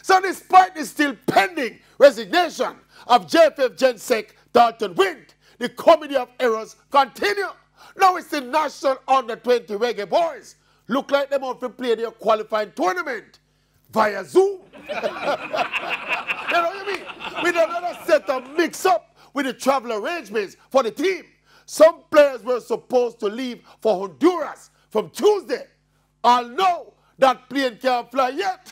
So despite the still pending resignation of JFF Gensec Dalton Wind, the comedy of errors continue. Now it's the national under-20 Reggae Boyz. Look like them out to play their qualifying tournament via Zoom. You know what I mean? With another set of mix-up with the travel arrangements for the team. Some players were supposed to leave for Honduras from Tuesday. I'll know that plane can't fly yet.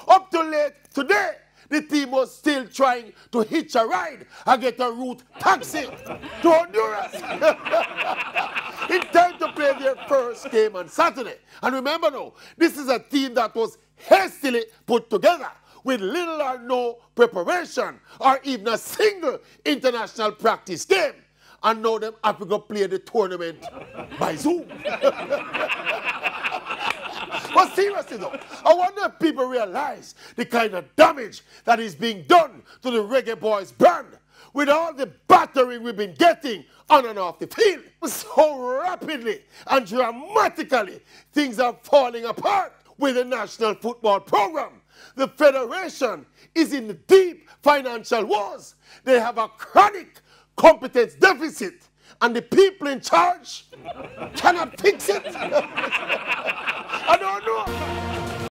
Up to late today, the team was still trying to hitch a ride and get a route taxi to Honduras in time to play their first game on Saturday. And remember now, this is a team that was hastily put together with little or no preparation or even a single international practice game. And now them have to go play the tournament by Zoom. But seriously though, I wonder if people realize the kind of damage that is being done to the Reggae Boyz brand with all the battering we've been getting on and off the field. So rapidly and dramatically, things are falling apart with the national football program. The federation is in deep financial woes. They have a chronic competence deficit, and the people in charge cannot fix it. I don't know.